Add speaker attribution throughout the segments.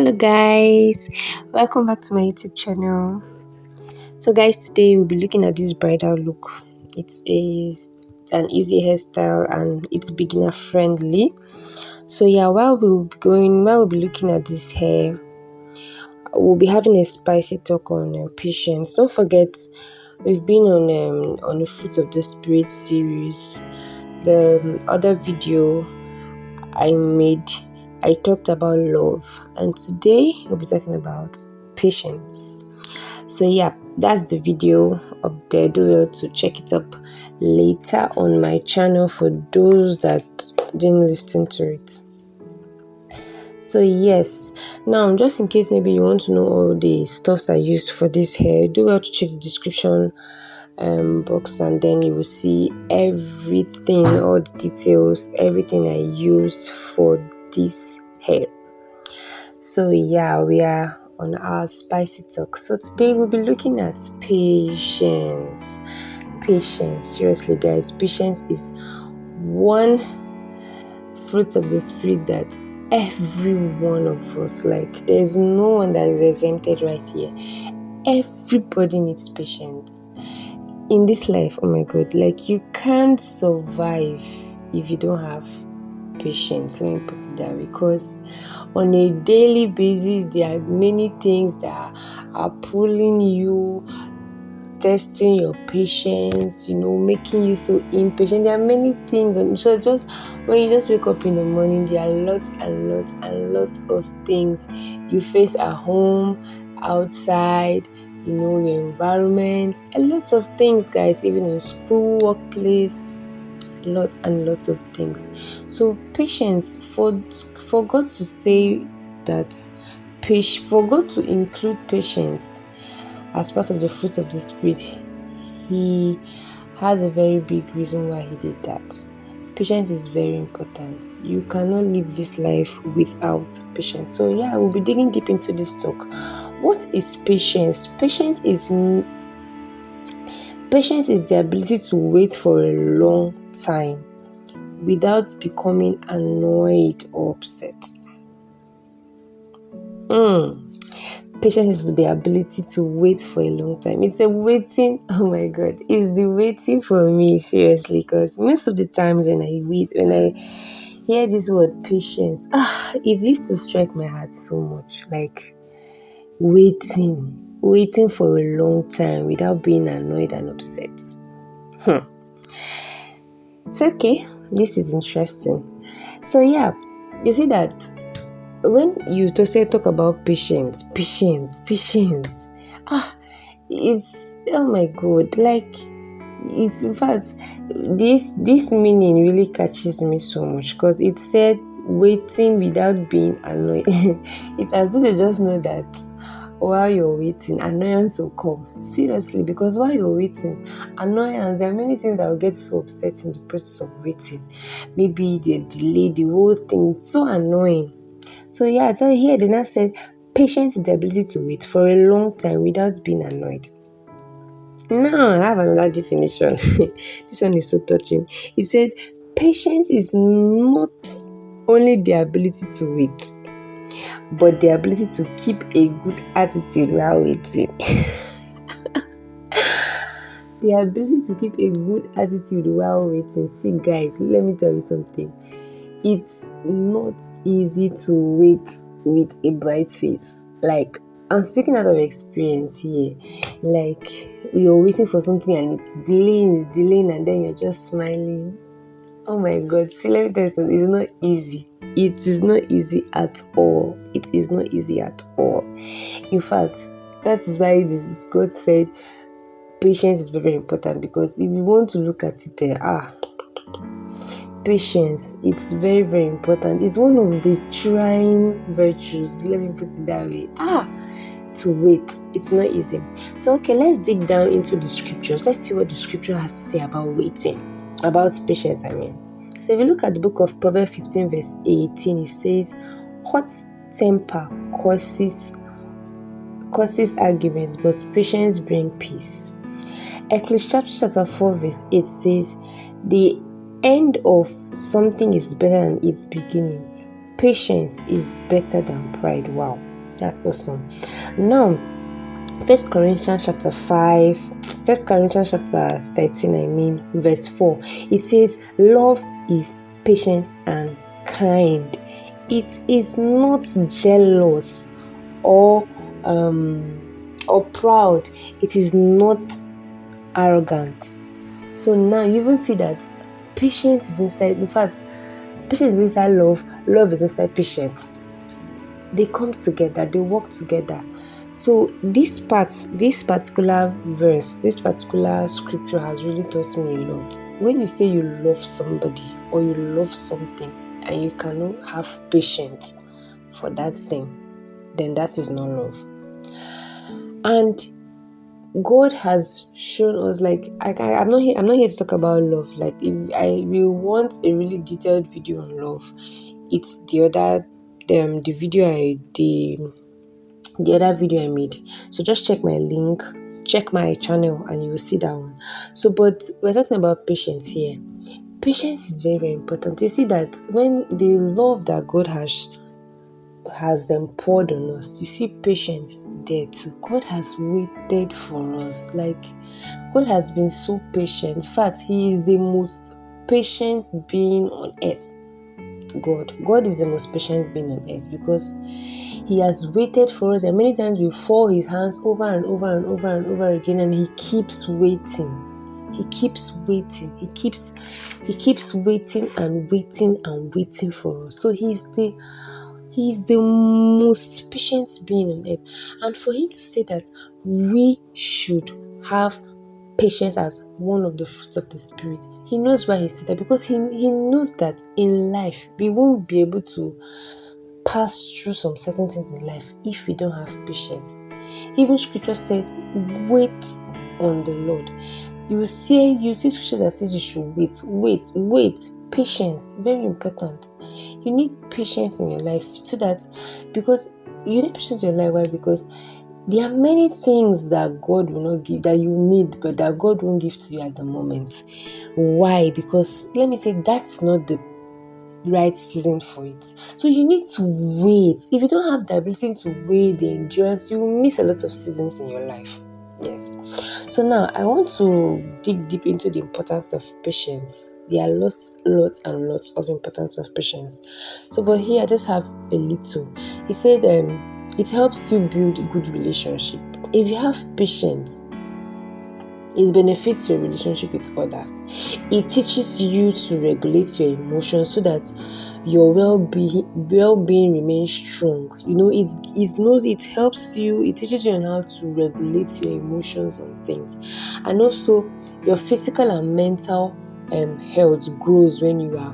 Speaker 1: Hello guys, welcome back to my YouTube channel. So guys, today we'll be looking at this bridal look. It's an easy hairstyle and it's beginner friendly. So yeah, while we'll be looking at this hair, we'll be having a spicy talk on patience. Don't forget, we've been on the Fruit of the Spirit series. The other video I talked about love, and today we'll be talking about patience. So yeah, that's the video up there. Do well to check it up later on my channel for those that didn't listen to it. So yes, now just in case maybe you want to know all the stuffs I used for this hair, do well to check the description box, and then you will see everything, all the details, everything I used for this hair. So yeah, we are on our spicy talk. So today we'll be looking at patience. Seriously guys, patience is one fruit of the spirit that every one of us, like, there's no one that is exempted right here. Everybody needs patience in this life. Oh my god, like, you can't survive if you don't have patience. Let me put it that way, because on a daily basis there are many things that are pulling you, testing your patience, making you so impatient. There are many things, and so just when you just wake up in the morning, there are lots and lots of things you face at home, outside, your environment, a lot of things guys, even in school, workplace, lots and lots of things. So patience, for God to say that, for God to include patience as part of the fruits of the spirit, he has a very big reason why he did that. Patience is very important. You cannot live this life without patience. So yeah, we'll be digging deep into this talk. What is patience? Patience is the ability to wait for a long time without becoming annoyed or upset. Patience is the ability to wait for a long time. It's the waiting. Oh my god, it's the waiting for me, seriously, because most of the times when I hear this word patience, it used to strike my heart so much. Like, waiting for a long time without being annoyed and upset. It's okay. This is interesting. So yeah, you see that when you talk about patience, it's, oh my god, like, it's, in fact, this meaning really catches me so much, because it said waiting without being annoyed. It's as if they just know that while you're waiting, annoyance will come. Seriously, because while you're waiting, annoyance, there are many things that will get so upset in the process of waiting. Maybe the delay, the whole thing, it's so annoying. So yeah, so here they now said patience is the ability to wait for a long time without being annoyed. Now I have another definition. This one is so touching. It said patience is not only the ability to wait, but the ability to keep a good attitude while waiting. The ability to keep a good attitude while waiting. See guys, let me tell you something. It's not easy to wait with a bright face. Like, I'm speaking out of experience here. Like, you're waiting for something and it's delaying, and then you're just smiling. Oh my god, see, let me tell you something. It's not easy. It is not easy at all. It is not easy at all. In fact, that is why this God said patience is very, very important, because if you want to look at it there, patience, it's very, very important. It's one of the trying virtues, let me put it that way. To wait, it's not easy. So okay, let's dig down into the scriptures. Let's see what the scripture has to say about waiting, about patience, I mean. So if you look at the book of Proverbs 15 verse 18, it says, hot temper causes arguments, but patience brings peace. Ecclesiastes chapter 4 verse 8 says, the end of something is better than its beginning. Patience is better than pride. Wow. That's awesome. Now, First Corinthians chapter 13, verse 4. It says, love is patient and kind. It is not jealous or proud. It is not arrogant. So now you even see that patience is inside. In fact, patience is inside love. Love is inside patience. They come together. They work together. So this particular verse, this particular scripture has really taught me a lot. When you say you love somebody or you love something and you cannot have patience for that thing, then that is not love. And God has shown us, like, I'm not here to talk about love. Like, if we want a really detailed video on love, it's the other video I made. So just check my link, check my channel, and you will see that one. So, but we're talking about patience here. Patience is very, very important. You see that when the love that God has poured on us, you see patience there too. God has waited for us. Like, God has been so patient. In fact, He is the most patient being on earth. God is the most patient being on earth, because He has waited for us, and many times we fall His hands over and over and over and over again, and He keeps waiting. He keeps waiting. He keeps waiting and waiting and waiting for us. So He's the most patient being on earth. And for Him to say that we should have patience as one of the fruits of the Spirit, He knows why He said that, because He knows that in life we won't be able to pass through some certain things in life if we don't have patience. Even Scripture said, wait on the Lord. You see Scripture that says you should wait. Patience, very important. You need patience in your life, so that, because you need patience in your life. Why? Because there are many things that God will not give, that you need, but that God won't give to you at the moment. Why? Because, let me say, that's not the right season for it. So you need to wait. If you don't have the ability to wait, the endurance, you will miss a lot of seasons in your life. Yes. So now I want to dig deep into the importance of patience. There are lots and lots of importance of patience. So, but here I just have a little. He said it helps you build good relationship. If you have patience, it benefits your relationship with others. It teaches you to regulate your emotions so that your well-being remains strong. It helps you. It teaches you on how to regulate your emotions on things, and also your physical and mental health grows when you are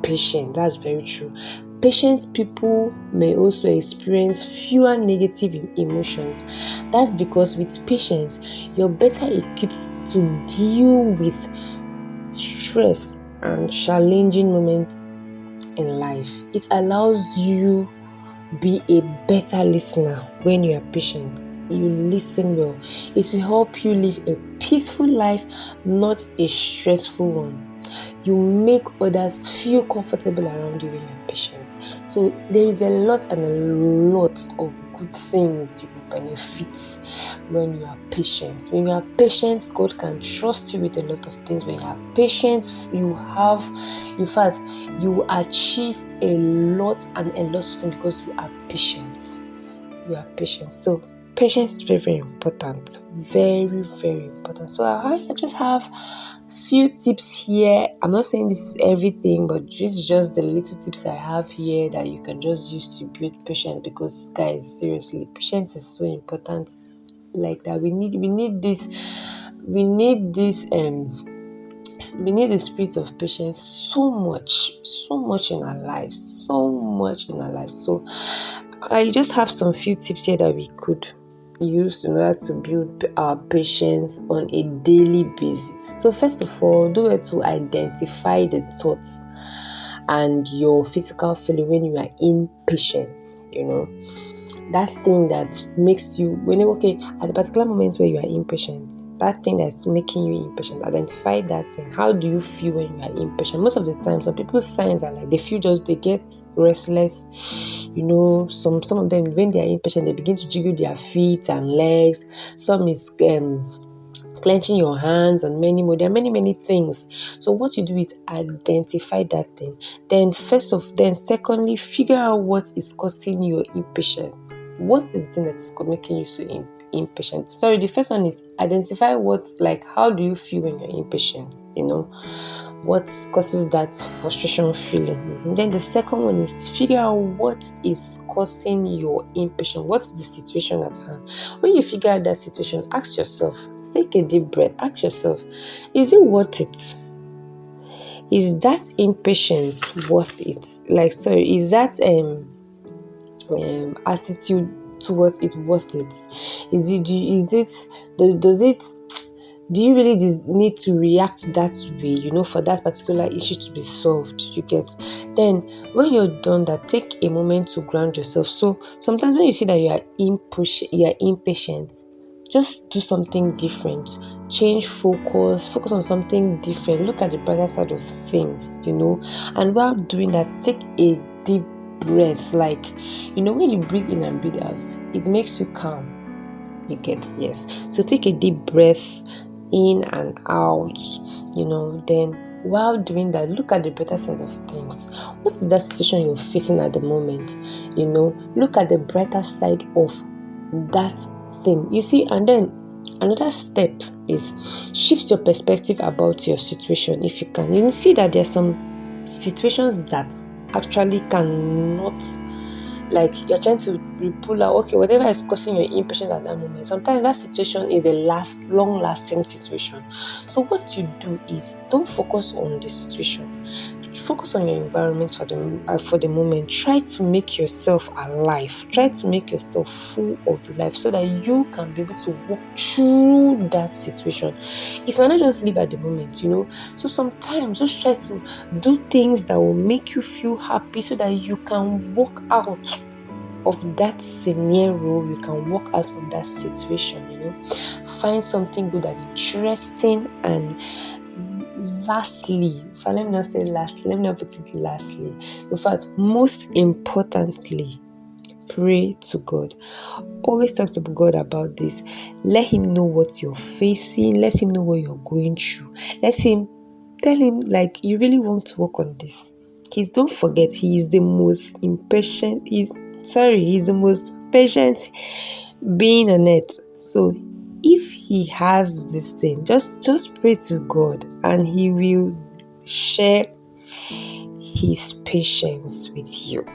Speaker 1: patient. That's very true. Patient people may also experience fewer negative emotions. That's because with patience, you're better equipped to deal with stress and challenging moments in life. It allows you be a better listener when you are patient. You listen well. It will help you live a peaceful life, not a stressful one. You make others feel comfortable around you when you're patient. So there is a lot of good things you will benefit when you are patient. When you are patient, God can trust you with a lot of things. When you are patient, you achieve a lot of things, because you are patient. You are patient. So patience is very, very important. Very, very important. So I just have few tips here. I'm not saying this is everything, but this is just the little tips I have here that you can just use to build patience, because, guys, seriously, patience is so important. Like that, we need this we need the spirit of patience so much in our lives, So I just have some few tips here that we could use in order to build our patience on a daily basis. So first of all, do it to identify the thoughts and your physical feeling when you are impatient. That thing that makes you, at the particular moment where you are impatient, that thing that's making you impatient, identify that thing. How do you feel when you are impatient? Most of the time, some people's signs are like they get restless. Some of them, when they are impatient, they begin to jiggle their feet and legs. Some is clenching your hands and many more. There are many things. So what you do is identify that thing. Then secondly, figure out what is causing your impatience. What is the thing that is making you so impatient? Sorry, the first one is identify how do you feel when you're impatient? What causes that frustration feeling. Then the second one is figure out what is causing your impatience. What's the situation at hand? When you figure out that situation, ask yourself, take a deep breath, ask yourself, is it worth it? Is that impatience worth it? Is that attitude towards it worth it? Do you really need to react that way, for that particular issue to be solved? You get? Then, when you're done that, take a moment to ground yourself. So, sometimes when you see that you are impatient, just do something different. Change focus on something different. Look at the brighter side of things, And while doing that, take a deep breath. When you breathe in and breathe out, it makes you calm. You get? Yes. So take a deep breath in and out, then while doing that, look at the better side of things. What is that situation you're facing at the moment? Look at the brighter side of that thing. You see, and then another step is shift your perspective about your situation if you can. You see that there's some situations that actually cannot, you're trying to pull out, okay, whatever is causing your impatience at that moment. Sometimes that situation is a long-lasting situation. So what you do is don't focus on the situation. Focus on your environment for the moment. Try to make yourself alive. Try to make yourself full of life so that you can be able to walk through that situation. It might not just live at the moment, So sometimes just try to do things that will make you feel happy so that you can walk out of that scenario. You can walk out of that situation, Find something good and interesting. And lastly, let me not put it lastly. In fact, most importantly, pray to God. Always talk to God about this. Let Him know what you're facing. Let Him know what you're going through. Tell Him you really want to work on this. Don't forget, He is the most impatient. He's the most patient being on earth. So if He has this thing, just pray to God and He will share His patience with you.